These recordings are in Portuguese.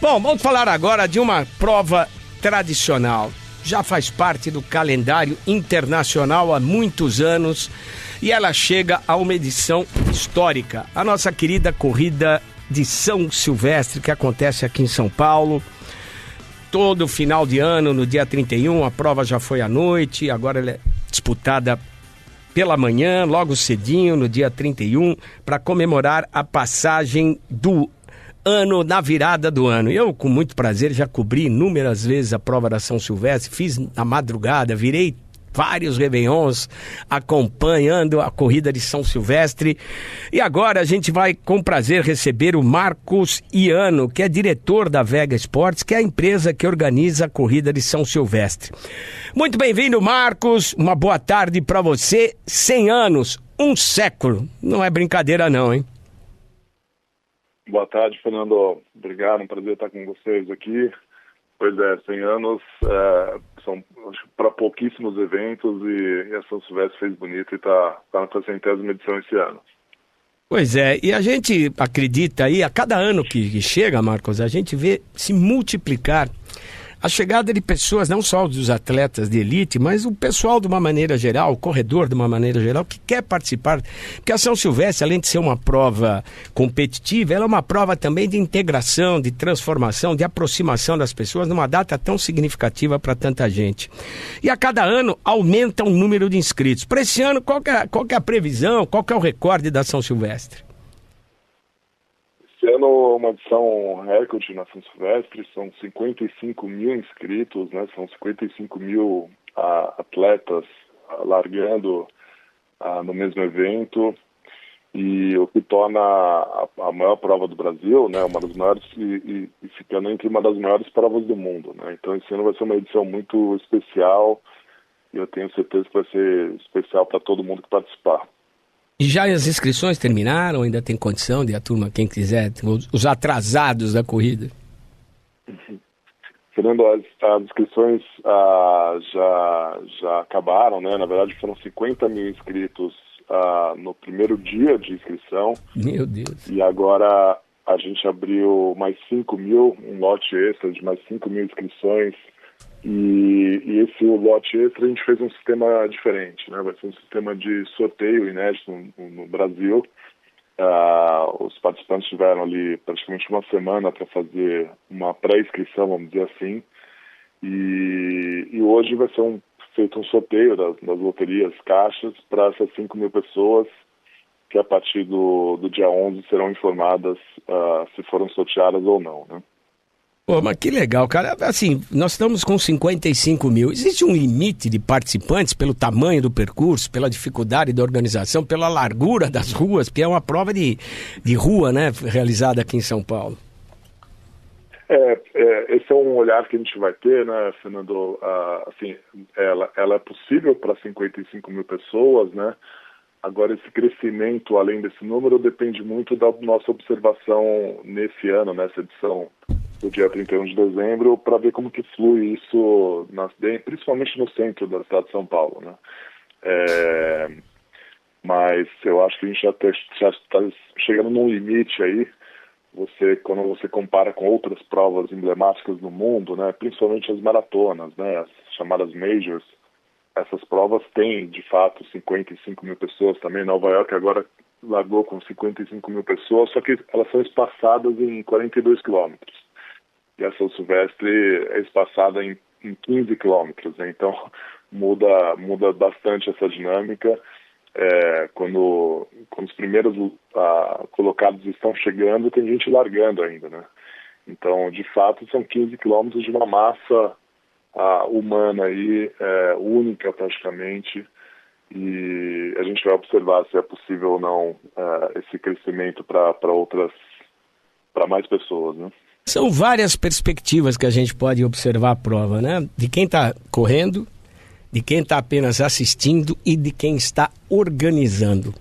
Bom, vamos falar agora de uma prova tradicional. Já faz parte do calendário internacional há muitos anos e ela chega a uma edição histórica. A nossa querida corrida de São Silvestre, que acontece aqui em São Paulo. Todo final de ano, no dia 31, a prova já foi à noite, agora ela é disputada pela manhã, logo cedinho, no dia 31, para comemorar a passagem do ano na virada do ano. Eu, com muito prazer, já cobri inúmeras vezes a prova da São Silvestre, fiz na madrugada, virei vários réveillons acompanhando a corrida de São Silvestre. E agora a gente vai com prazer receber o Marcos Iano, que é diretor da Vega Esportes, que é a empresa que organiza a corrida de São Silvestre. Muito bem-vindo, Marcos. Uma boa tarde para você. 100 anos, um século. Não é brincadeira não, hein? Boa tarde, Fernando. Obrigado, um prazer estar com vocês aqui. Pois é, 100 anos são para pouquíssimos eventos e a São Silvestre fez bonito e está na sua 100ª edição esse ano. Pois é, e a gente acredita aí, a cada ano que chega, Marcos, a gente vê se multiplicar a chegada de pessoas, não só dos atletas de elite, mas o pessoal de uma maneira geral, o corredor de uma maneira geral, que quer participar. Porque a São Silvestre, além de ser uma prova competitiva, ela é uma prova também de integração, de transformação, de aproximação das pessoas numa data tão significativa para tanta gente. E a cada ano aumenta o número de inscritos. Para esse ano, qual que é a previsão, qual que é o recorde da São Silvestre? Esse ano, uma edição recorde na São Silvestre, são 55 mil inscritos, né? São 55 mil atletas largando no mesmo evento, e o que torna a maior prova do Brasil, né? Uma das maiores e ficando entre uma das maiores provas do mundo, né? Então esse ano vai ser uma edição muito especial e eu tenho certeza que vai ser especial para todo mundo que participar. E já as inscrições terminaram? Ainda tem condição de a turma, quem quiser, os atrasados da corrida? Fernando, as inscrições já acabaram, né? Na verdade foram 50 mil inscritos no primeiro dia de inscrição. Meu Deus. E agora a gente abriu mais 5 mil, um lote extra de mais 5 mil inscrições. E esse lote extra a gente fez um sistema diferente, né? Vai ser um sistema de sorteio inédito no Brasil. Os participantes tiveram ali praticamente uma semana para fazer uma pré-inscrição, vamos dizer assim. E hoje vai ser feito um sorteio das loterias caixas para essas 5 mil pessoas que a partir do dia 11 serão informadas se foram sorteadas ou não, né? Pô, mas que legal, cara. Assim, nós estamos com 55 mil. Existe um limite de participantes pelo tamanho do percurso, pela dificuldade da organização, pela largura das ruas, porque é uma prova de rua, né, realizada aqui em São Paulo. Esse é um olhar que a gente vai ter, né, Fernando? Assim, ela é possível para 55 mil pessoas, né? Agora, esse crescimento, além desse número, depende muito da nossa observação nesse ano, nessa edição do dia 31 de dezembro, para ver como que flui isso, principalmente no centro da cidade de São Paulo, né? Mas eu acho que a gente já está chegando num limite aí, quando você compara com outras provas emblemáticas no mundo, né? Principalmente as maratonas, né? As chamadas majors, essas provas têm, de fato, 55 mil pessoas também. Nova York agora largou com 55 mil pessoas, só que elas são espaçadas em 42 quilômetros. E a São Silvestre é espaçada em 15 quilômetros, né? Então muda bastante essa dinâmica. Quando os primeiros colocados estão chegando, tem gente largando ainda, né? Então, de fato, são 15 quilômetros de uma massa humana aí, única praticamente, e a gente vai observar se é possível ou não esse crescimento para mais pessoas, né? São várias perspectivas que a gente pode observar a prova, né? De quem está correndo, de quem está apenas assistindo e de quem está organizando.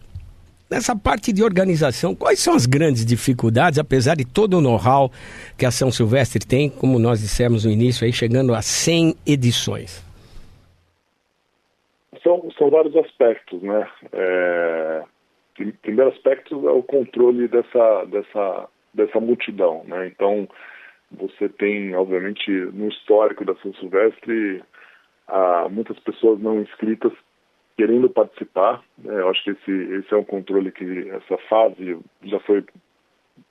Nessa parte de organização, quais são as grandes dificuldades, apesar de todo o know-how que a São Silvestre tem, como nós dissemos no início, aí chegando a 100 edições? São vários aspectos, né? Primeiro aspecto é o controle dessa multidão, né? Então, você tem, obviamente, no histórico da São Silvestre, muitas pessoas não inscritas querendo participar, né? Eu acho que esse é um controle que essa fase já foi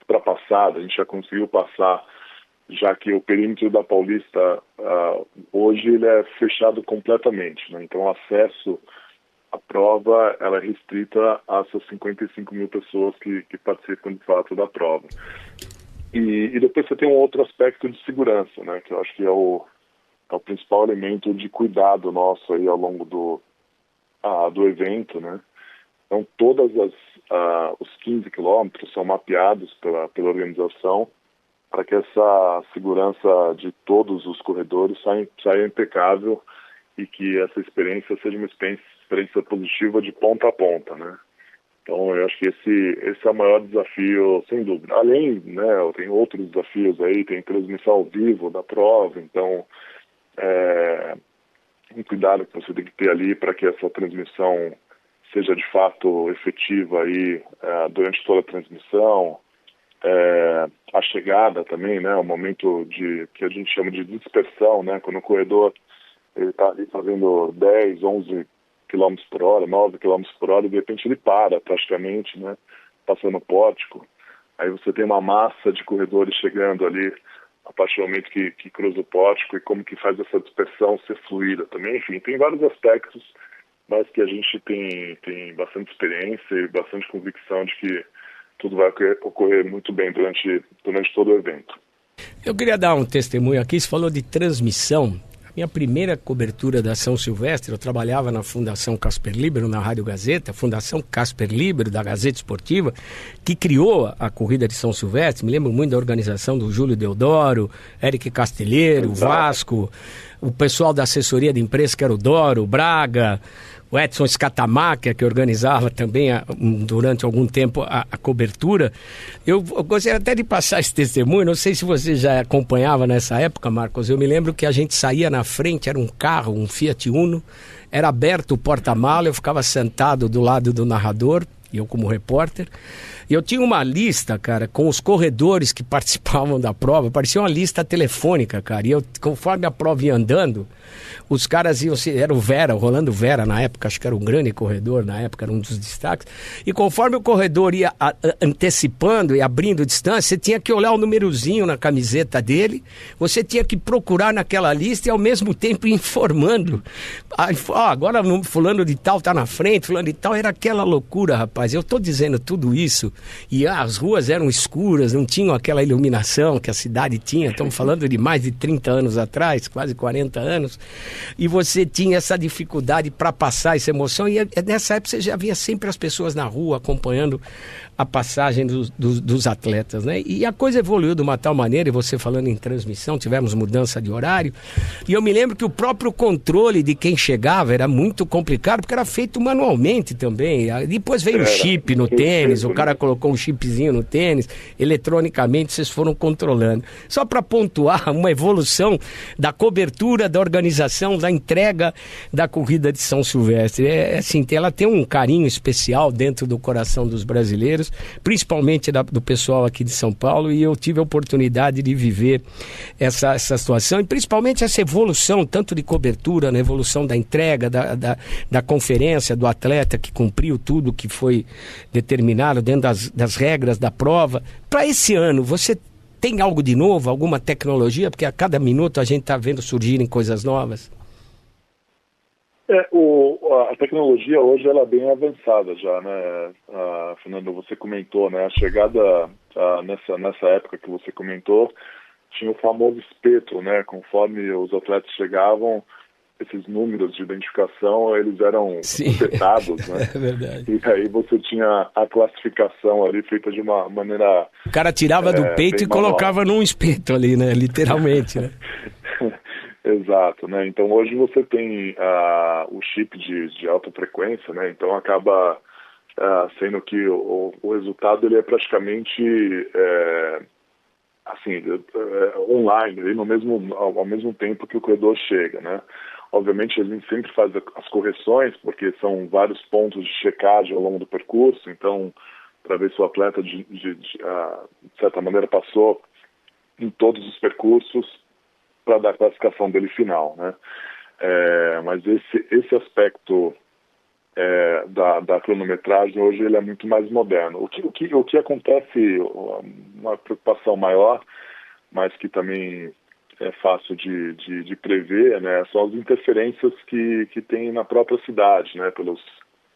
ultrapassada, a gente já conseguiu passar, já que o perímetro da Paulista hoje ele é fechado completamente, né? Então o acesso à prova ela é restrita a essas 55 mil pessoas que participam de fato da prova. E depois você tem um outro aspecto de segurança, né? Que eu acho que é o principal elemento de cuidado nosso aí ao longo do evento, né? Então todas os 15 quilômetros são mapeados pela organização para que essa segurança de todos os corredores saia impecável e que essa experiência seja uma experiência positiva de ponta a ponta, né? Então, eu acho que esse é o maior desafio, sem dúvida. Além, né, tem outros desafios aí, tem transmissão ao vivo da prova, então, um cuidado que você tem que ter ali para que essa transmissão seja de fato efetiva aí durante toda a transmissão. A chegada também, né, o momento que a gente chama de dispersão, né, quando o corredor está ali fazendo 10, 11 km por hora, 9 km por hora, e de repente ele para praticamente, né, passando o pórtico. Aí você tem uma massa de corredores chegando ali a partir do momento que cruza o pórtico e como que faz essa dispersão ser fluida também. Enfim, tem vários aspectos, mas que a gente tem bastante experiência e bastante convicção de que tudo vai ocorrer muito bem durante todo o evento. Eu queria dar um testemunho aqui, você falou de transmissão. Minha primeira cobertura da São Silvestre, eu trabalhava na Fundação Casper Libero, na Rádio Gazeta, Fundação Casper Libero, da Gazeta Esportiva, que criou a corrida de São Silvestre. Me lembro muito da organização do Júlio Deodoro, Eric Castelheiro, Vasco, o pessoal da assessoria de imprensa, que era o Doro, o Braga, o Edson Scatamacher, que organizava também durante algum tempo a cobertura. Eu gostaria até de passar esse testemunho, não sei se você já acompanhava nessa época, Marcos. Eu me lembro que a gente saía na frente, era um carro, um Fiat Uno, era aberto o porta-mala, eu ficava sentado do lado do narrador, eu como repórter, e eu tinha uma lista, cara, com os corredores que participavam da prova, parecia uma lista telefônica, cara, e eu, conforme a prova ia andando, os caras iam, era o Vera, o Rolando Vera na época, acho que era um grande corredor na época, era um dos destaques, e conforme o corredor ia antecipando e abrindo distância, você tinha que olhar o númerozinho na camiseta dele, você tinha que procurar naquela lista e ao mesmo tempo informando, agora fulano de tal tá na frente, fulano de tal, era aquela loucura, rapaz. Eu tô dizendo tudo isso e as ruas eram escuras, não tinham aquela iluminação que a cidade tinha, estamos falando de mais de 30 anos atrás, quase 40 anos, e você tinha essa dificuldade para passar essa emoção, e nessa época você já via sempre as pessoas na rua acompanhando a passagem dos atletas, né? E a coisa evoluiu de uma tal maneira, e você falando em transmissão, tivemos mudança de horário, e eu me lembro que o próprio controle de quem chegava era muito complicado, porque era feito manualmente também. Depois veio o chip no tênis, o cara colocou um chipzinho no tênis, eletronicamente vocês foram controlando. Só para pontuar uma evolução da cobertura, da organização, da entrega da corrida de São Silvestre. Assim, ela tem um carinho especial dentro do coração dos brasileiros, principalmente do pessoal aqui de São Paulo, e eu tive a oportunidade de viver essa situação, e principalmente essa evolução, tanto de cobertura, na evolução da entrega, da conferência, do atleta que cumpriu tudo que foi determinado dentro das regras da prova. Para esse ano, você tem algo de novo, alguma tecnologia? Porque a cada minuto a gente está vendo surgirem coisas novas. A tecnologia hoje ela é bem avançada já, né? Fernando, você comentou, né? A chegada nessa época que você comentou, tinha o famoso espeto, né? Conforme os atletas chegavam, esses números de identificação, eles eram espetados, né? É verdade. E aí você tinha a classificação ali feita de uma maneira... O cara tirava do peito e colocava num espeto ali, né? Literalmente, né? Exato, né? Então hoje você tem o chip de alta frequência, né? Então acaba sendo que o resultado ele é praticamente online, ali ao mesmo tempo que o corredor chega, né? Obviamente a gente sempre faz as correções, porque são vários pontos de checagem ao longo do percurso, então para ver se o atleta de certa maneira passou em todos os percursos para dar a classificação dele final, né? Mas esse aspecto da cronometragem hoje ele é muito mais moderno. O que acontece, uma preocupação maior, mas que também é fácil de prever, né, são as interferências que tem na própria cidade, né, pelos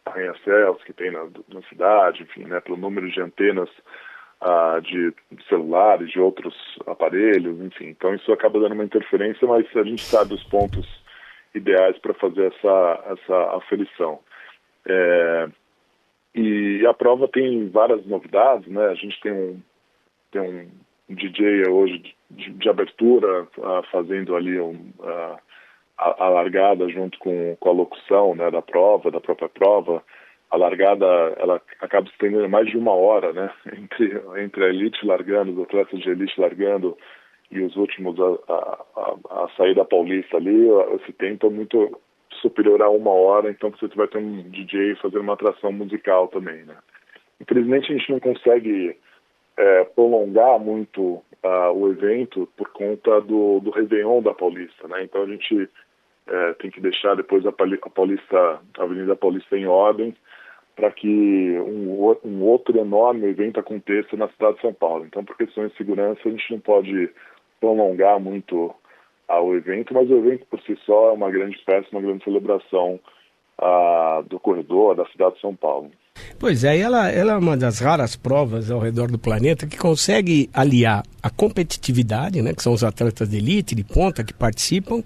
arranha-céus que tem na cidade, enfim, né, pelo número de antenas de celulares, de outros aparelhos, enfim. Então isso acaba dando uma interferência, mas a gente sabe os pontos ideais para fazer essa aferição. E a prova tem várias novidades, né? A gente tem um DJ hoje de abertura fazendo ali a largada junto com a locução, né, da própria prova. A largada ela acaba se estendendo mais de 1 hora, né, entre a elite largando, os atletas de elite largando e os últimos a sair da Paulista ali. Esse tempo é muito superior a 1 hora, então você vai ter um DJ fazendo uma atração musical também, né. Infelizmente a gente não consegue prolongar muito o evento por conta do Réveillon da Paulista, né? Então a gente tem que deixar depois a Avenida Paulista em ordem para que um outro enorme evento aconteça na cidade de São Paulo. Então, por questões de segurança, a gente não pode prolongar muito o evento, mas o evento por si só é uma grande festa, uma grande celebração do corredor da cidade de São Paulo. Pois é, ela é uma das raras provas ao redor do planeta que consegue aliar a competitividade, né, que são os atletas de elite, de ponta que participam,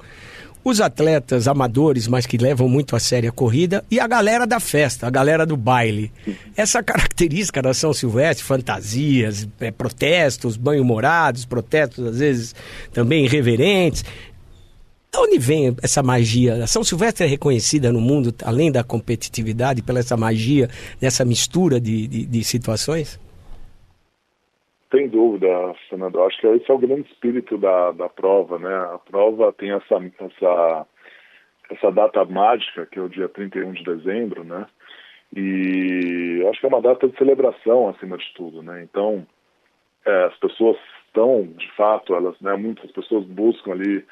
os atletas amadores, mas que levam muito a sério a corrida, e a galera da festa, a galera do baile. Essa característica da São Silvestre, fantasias, protestos, banho-morados, protestos às vezes também irreverentes. De onde vem essa magia? A São Silvestre é reconhecida no mundo, além da competitividade, pela essa magia, dessa mistura de situações? Sem dúvida, Fernando. Acho que esse é o grande espírito da prova, né? A prova tem essa data mágica, que é o dia 31 de dezembro, né? E acho que é uma data de celebração, acima de tudo, né? Então, as pessoas estão, de fato, muitas pessoas buscam ali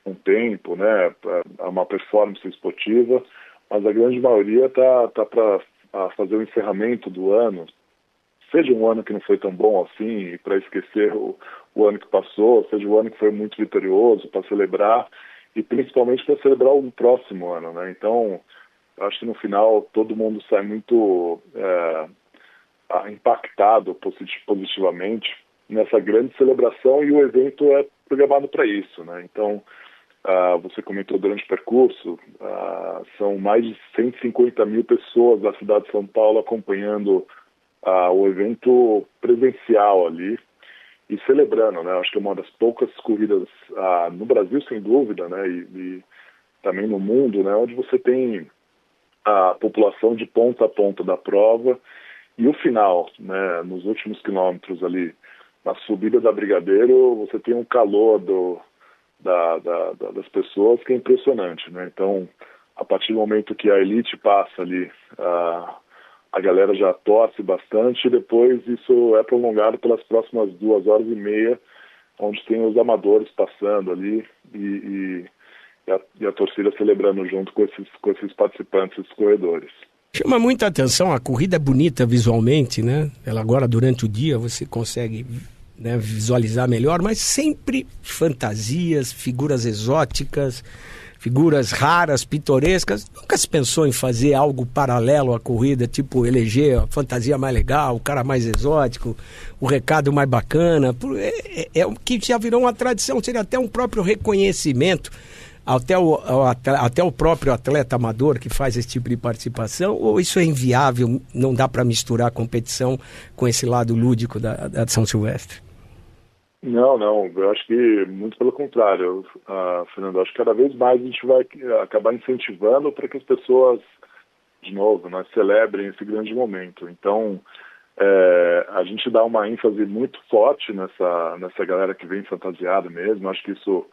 um tempo, né, uma performance esportiva, mas a grande maioria tá para fazer o encerramento do ano, seja um ano que não foi tão bom assim, para esquecer o ano que passou, seja um ano que foi muito vitorioso, para celebrar, e principalmente para celebrar o próximo ano, né? Então, acho que no final todo mundo sai muito impactado positivamente nessa grande celebração, e o evento é programado para isso, né? Então, você comentou durante o percurso, são mais de 150 mil pessoas da cidade de São Paulo acompanhando o evento presencial ali e celebrando, né? Acho que é uma das poucas corridas no Brasil, sem dúvida, né? E também no mundo, né? Onde você tem a população de ponta a ponta da prova e o final, né? Nos últimos quilômetros ali, na subida da Brigadeiro, você tem um calor das pessoas que é impressionante, né? Então, a partir do momento que a elite passa ali, a galera já torce bastante, e depois isso é prolongado pelas próximas 2h30, onde tem os amadores passando ali e a torcida celebrando junto com esses participantes dos corredores. Chama muita atenção, a corrida é bonita visualmente, né? Ela agora durante o dia você consegue, né, visualizar melhor, mas sempre fantasias, figuras exóticas, figuras raras, pitorescas. Nunca se pensou em fazer algo paralelo à corrida, tipo eleger a fantasia mais legal, o cara mais exótico, o recado mais bacana? É o que já virou uma tradição, seria até um próprio reconhecimento, até o próprio atleta amador que faz esse tipo de participação, ou isso é inviável, não dá para misturar a competição com esse lado lúdico da São Silvestre? Não, eu acho que muito pelo contrário, Fernando, acho que cada vez mais a gente vai acabar incentivando para que as pessoas, de novo, celebrem esse grande momento. Então, a gente dá uma ênfase muito forte nessa galera que vem fantasiada mesmo. Acho que isso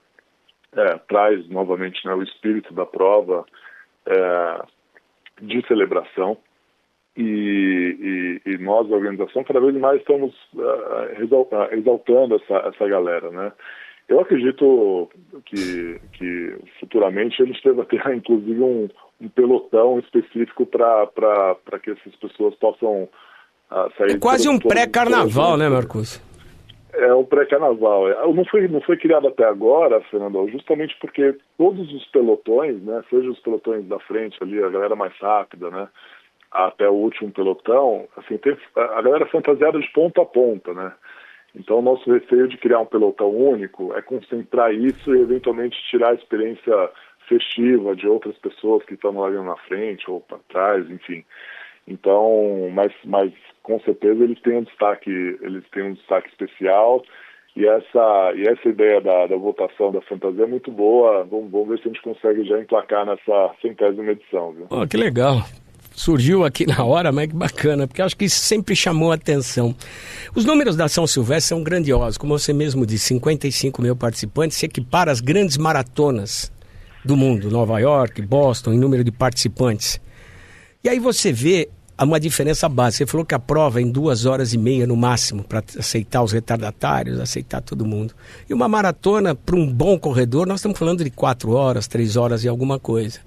traz novamente, né, o espírito da prova de celebração. e nós, a organização, cada vez mais estamos exaltando essa galera, né? Eu acredito que futuramente a gente deva ter, inclusive, um pelotão específico para que essas pessoas possam sair... É quase um pré-carnaval, né, Marcos? É um pré-carnaval. Não foi criado até agora, Fernando, justamente porque todos os pelotões, né, seja os pelotões da frente ali, a galera mais rápida, né, até o último pelotão, assim, tem a galera fantasiada de ponta a ponta, né? Então, o nosso receio de criar um pelotão único é concentrar isso e, eventualmente, tirar a experiência festiva de outras pessoas que estão lá na frente ou para trás, enfim. Então, mas com certeza eles têm um destaque especial, e essa ideia da votação da fantasia é muito boa. Vamos ver se a gente consegue já emplacar nessa 100ª edição, viu? Oh, que legal. Surgiu aqui na hora, mas que bacana, porque eu acho que isso sempre chamou a atenção. Os números da São Silvestre são grandiosos, como você mesmo disse, 55 mil participantes, se equipara às grandes maratonas do mundo, Nova York, Boston, em número de participantes. E aí você vê uma diferença básica. Você falou que a prova é em 2h30 no máximo, para aceitar os retardatários, aceitar todo mundo. E uma maratona, para um bom corredor, nós estamos falando de 4 horas, 3 horas e alguma coisa.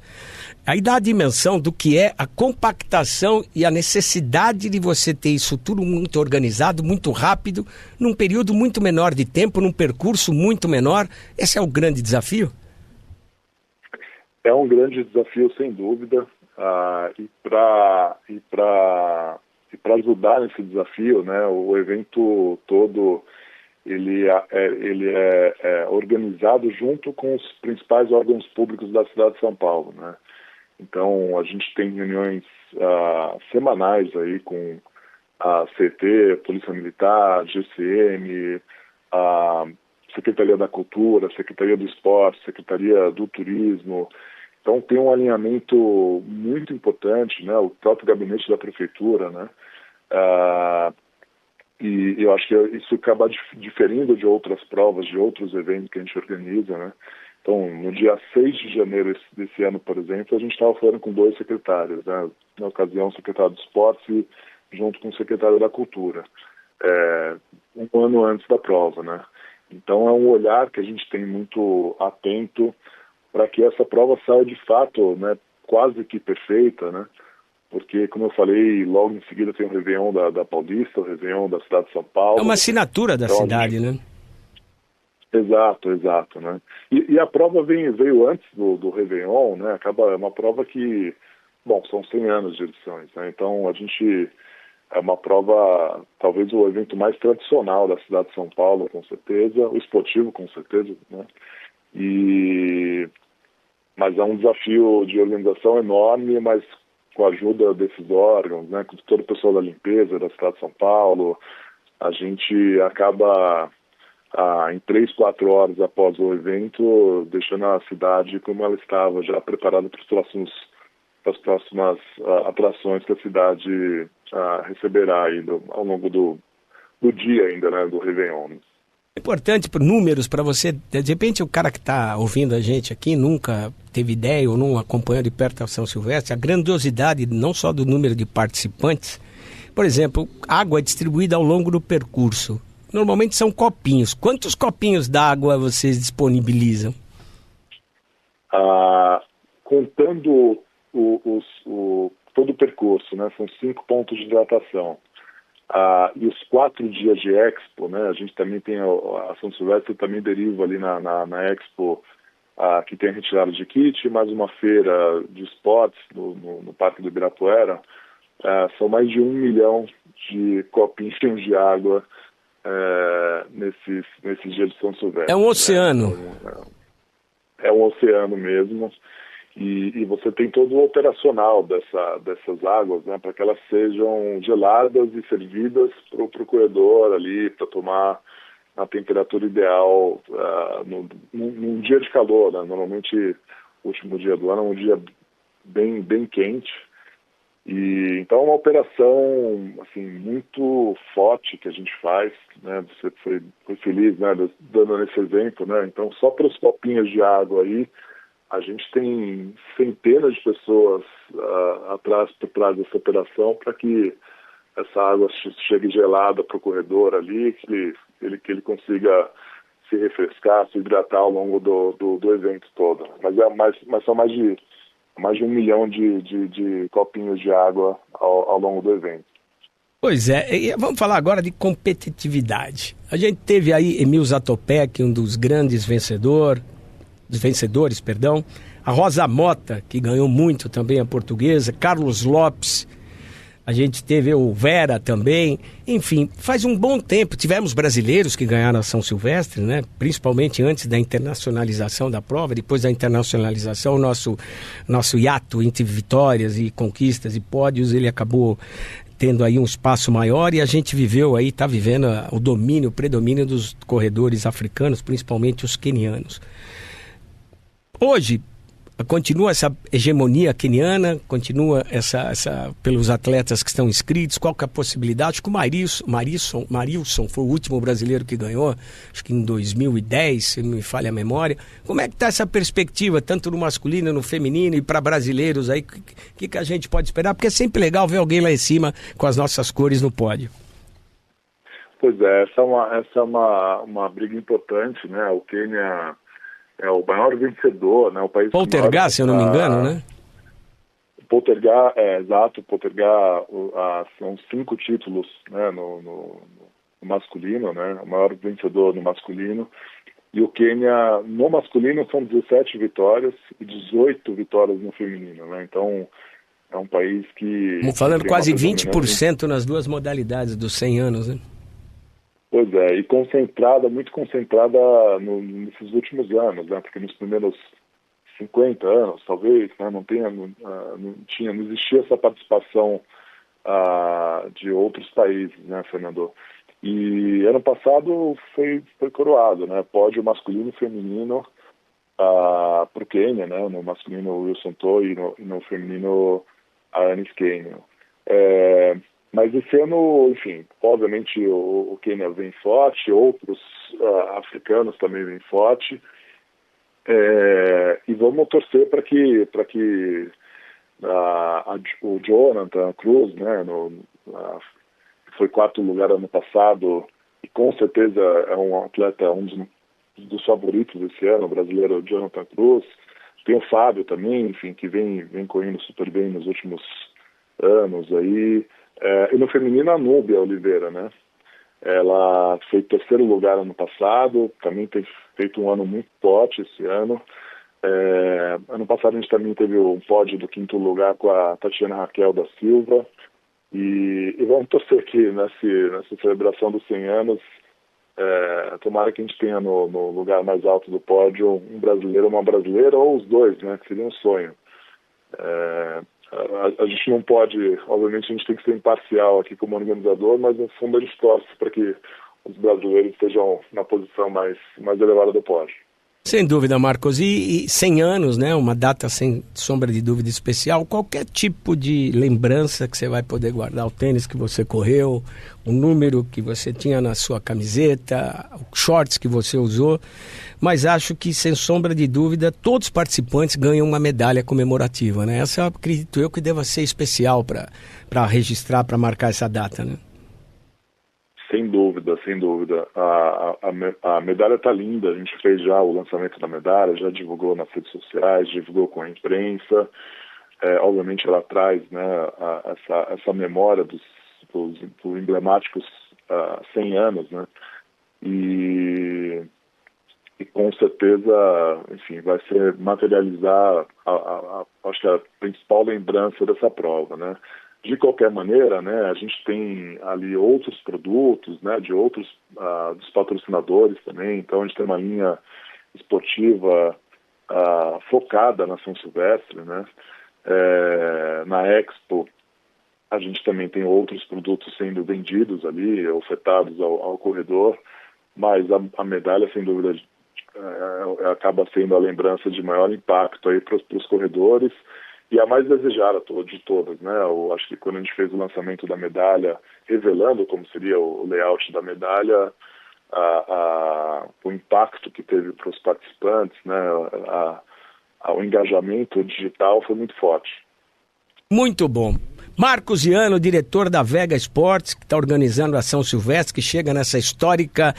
Aí dá a dimensão do que é a compactação e a necessidade de você ter isso tudo muito organizado, muito rápido, num período muito menor de tempo, num percurso muito menor. Esse é o grande desafio? É um grande desafio, sem dúvida. E para ajudar nesse desafio, né, o evento todo ele é organizado junto com os principais órgãos públicos da cidade de São Paulo, né? Então, a gente tem reuniões semanais aí com a CT, Polícia Militar, GCM, a Secretaria da Cultura, Secretaria do Esporte, Secretaria do Turismo. Então, tem um alinhamento muito importante, né? O próprio gabinete da Prefeitura, né? E eu acho que isso acaba diferindo de outras provas, de outros eventos que a gente organiza, né? Então, no dia 6 de janeiro desse ano, por exemplo, a gente estava falando com 2 secretários, né? Na ocasião, o secretário do Esporte junto com o secretário da Cultura, um ano antes da prova, né? Então, é um olhar que a gente tem muito atento para que essa prova saia de fato, né, quase que perfeita, né? Porque, como eu falei, logo em seguida tem o Réveillon da Paulista, o Réveillon da cidade de São Paulo. É uma assinatura da cidade, né? Exato, né? E a prova veio antes do Réveillon, né? É uma prova que, bom, são 100 anos de edições, né? Então, é uma prova, talvez o evento mais tradicional da cidade de São Paulo, com certeza, o esportivo, com certeza, né? Mas é um desafio de organização enorme, mas com a ajuda desses órgãos, né, com todo o pessoal da limpeza da cidade de São Paulo, a gente acaba em 3, 4 horas após o evento, deixando a cidade como ela estava, já preparada para as próximas atrações que a cidade receberá aí ao longo do dia ainda, né, do Réveillon. Importante para números, para você, de repente o cara que está ouvindo a gente aqui nunca teve ideia ou não acompanhou de perto a São Silvestre, a grandiosidade não só do número de participantes. Por exemplo, água é distribuída ao longo do percurso. Normalmente são copinhos. Quantos copinhos d'água vocês disponibilizam? Contando todo o percurso, né, são 5 pontos de hidratação. E os 4 dias de Expo, né? A gente também tem a São Silvestre também deriva ali na Expo, que tem a retirada de kit, mais uma feira de esportes no Parque do Ibirapuera. São mais de 1 milhão de copinhos de água nesses dias de São Silvestre. É um oceano. É um oceano mesmo. E você tem todo o operacional dessas águas, né, para que elas sejam geladas e servidas para o corredor ali, para tomar na temperatura ideal num dia de calor, né? Normalmente o último dia do ano é um dia bem quente. E então é uma operação assim muito forte que a gente faz, né? Você foi feliz, né, dando esse exemplo, né? Então só para os copinhos de água aí A gente tem centenas de pessoas por trás dessa operação para que essa água chegue gelada para o corredor ali, que ele consiga se refrescar, se hidratar ao longo do evento todo. Mas são mais de 1 milhão de copinhos de água ao longo do evento. Pois é, e vamos falar agora de competitividade. A gente teve aí Emil Zatopek, um dos grandes vencedores, a Rosa Mota, que ganhou muito também, a portuguesa, Carlos Lopes, a gente teve o Vera também, enfim, faz um bom tempo, tivemos brasileiros que ganharam a São Silvestre, né? Principalmente antes da internacionalização da prova, depois da internacionalização, o nosso hiato entre vitórias e conquistas e pódios, ele acabou tendo aí um espaço maior e a gente está vivendo o predomínio dos corredores africanos, principalmente os quenianos. Hoje, continua essa hegemonia queniana, continua essa pelos atletas que estão inscritos, qual que é a possibilidade? Acho que o Marilson foi o último brasileiro que ganhou, acho que em 2010, se não me falha a memória. Como é que está essa perspectiva, tanto no masculino, no feminino e para brasileiros aí? O que a gente pode esperar? Porque é sempre legal ver alguém lá em cima com as nossas cores no pódio. Pois é, essa é uma briga importante, né? O Quênia é o maior vencedor, né? O país Poltergar, se eu não me engano, né? Poltergar, exato. Poltergar são 5 títulos, né, no masculino, né? O maior vencedor no masculino. E o Quênia, no masculino, são 17 vitórias e 18 vitórias no feminino, né? Então, é um país que... Estamos falando quase 20% nas duas modalidades dos 100 anos, né? Pois é, e muito concentrada nesses últimos anos, né? Porque nos primeiros 50 anos, talvez, né, não existia essa participação de outros países, né, Fernando? E ano passado foi coroado, né? Pódio masculino e feminino para o Quênia, né? No masculino o Wilson To e no feminino a Anis Kenyon. Mas esse ano, enfim, obviamente o Quênia vem forte, outros africanos também vêm forte, e vamos torcer para que o Jonathan Cruz, né, foi 4º lugar ano passado, e com certeza é um atleta, dos favoritos esse ano, o brasileiro Jonathan Cruz. Tem o Fábio também, enfim, que vem correndo super bem nos últimos anos aí. E no feminino, a Núbia Oliveira, né? Ela foi 3º lugar ano passado, também tem feito um ano muito forte esse ano. Ano passado a gente também teve um pódio do 5º lugar com a Tatiana Raquel da Silva. E vamos torcer que nessa celebração dos 100 anos, tomara que a gente tenha no lugar mais alto do pódio um brasileiro ou uma brasileira, ou os dois, né? Que seria um sonho. A gente não pode, obviamente a gente tem que ser imparcial aqui como organizador, mas no fundo eles torcem para que os brasileiros estejam na posição mais elevada do pódio. Sem dúvida, Marcos. E 100 anos, né? Uma data sem sombra de dúvida especial. Qualquer tipo de lembrança que você vai poder guardar, o tênis que você correu, o número que você tinha na sua camiseta, os shorts que você usou. Mas acho que, sem sombra de dúvida, todos os participantes ganham uma medalha comemorativa, né? Essa, acredito eu, que deva ser especial para registrar, para marcar essa data, né? Sem dúvida, sem dúvida. A medalha está linda, a gente fez já o lançamento da medalha, já divulgou nas redes sociais, divulgou com a imprensa. Obviamente ela traz, né, essa memória dos emblemáticos 100 anos, né? E com certeza, enfim, vai ser materializar acho que a principal lembrança dessa prova, né? De qualquer maneira, né, a gente tem ali outros produtos, né, de outros dos patrocinadores também. Então a gente tem uma linha esportiva focada na São Silvestre, né? Na Expo a gente também tem outros produtos sendo vendidos ali, ofertados ao corredor, mas a medalha, sem dúvida, acaba sendo a lembrança de maior impacto aí para os corredores. E a mais desejada de todas, né? Eu acho que quando a gente fez o lançamento da medalha, revelando como seria o layout da medalha, o impacto que teve para os participantes, né? o engajamento digital foi muito forte. Muito bom. Marcos Iano, diretor da Vega Esportes, que está organizando a São Silvestre, que chega nessa histórica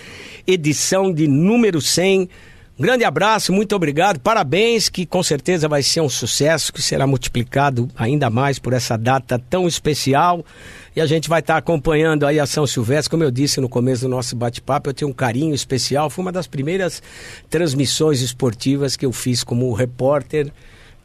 edição de número 100. Um grande abraço, muito obrigado, parabéns, que com certeza vai ser um sucesso, que será multiplicado ainda mais por essa data tão especial. E a gente vai estar acompanhando aí a São Silvestre, como eu disse no começo do nosso bate-papo, eu tenho um carinho especial, foi uma das primeiras transmissões esportivas que eu fiz como repórter,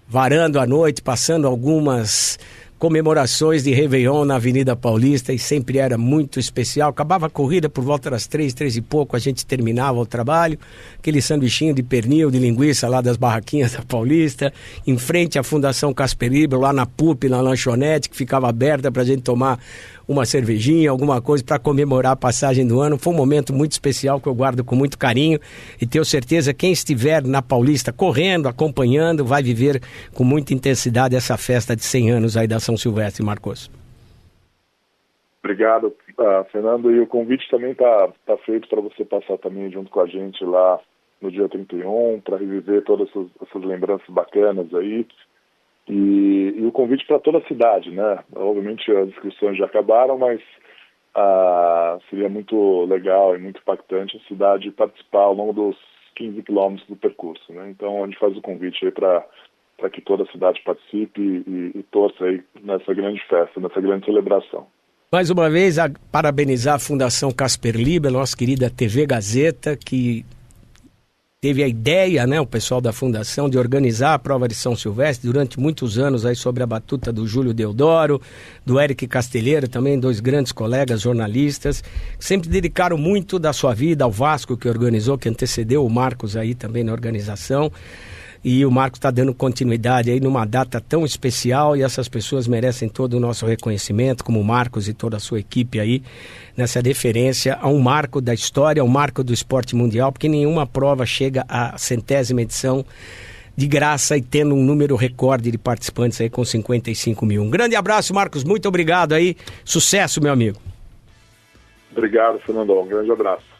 varando à noite, passando algumas comemorações de Réveillon na Avenida Paulista, e sempre era muito especial. Acabava a corrida por volta das 3 e pouco, a gente terminava o trabalho, aquele sanduichinho de pernil, de linguiça lá das barraquinhas da Paulista, em frente à Fundação Casper Libero, lá na PUP, na lanchonete, que ficava aberta pra gente tomar uma cervejinha, alguma coisa para comemorar a passagem do ano. Foi um momento muito especial que eu guardo com muito carinho, e tenho certeza quem estiver na Paulista correndo, acompanhando, vai viver com muita intensidade essa festa de 100 anos aí da São Silvestre, Marcos. Obrigado, Fernando, e o convite também está feito para você passar também junto com a gente lá no dia 31, para reviver todas essas lembranças bacanas aí. E o convite para toda a cidade, né? Obviamente as inscrições já acabaram, mas seria muito legal e muito impactante a cidade participar ao longo dos 15 quilômetros do percurso, né? Então a gente faz o convite aí para que toda a cidade participe e torça aí nessa grande festa, nessa grande celebração. Mais uma vez, parabenizar a Fundação Casper Libero, nossa querida TV Gazeta, que teve a ideia, né, o pessoal da Fundação, de organizar a prova de São Silvestre durante muitos anos aí sob a batuta do Júlio Deodoro, do Eric Castelheiro, também 2 grandes colegas jornalistas, que sempre dedicaram muito da sua vida ao Vasco, que organizou, que antecedeu o Marcos aí também na organização. E o Marcos está dando continuidade aí numa data tão especial, e essas pessoas merecem todo o nosso reconhecimento, como o Marcos e toda a sua equipe aí, nessa deferência a um marco da história, a um marco do esporte mundial, porque nenhuma prova chega à 100ª edição de graça e tendo um número recorde de participantes aí com 55 mil. Um grande abraço, Marcos, muito obrigado aí, sucesso, meu amigo. Obrigado, Fernando, um grande abraço.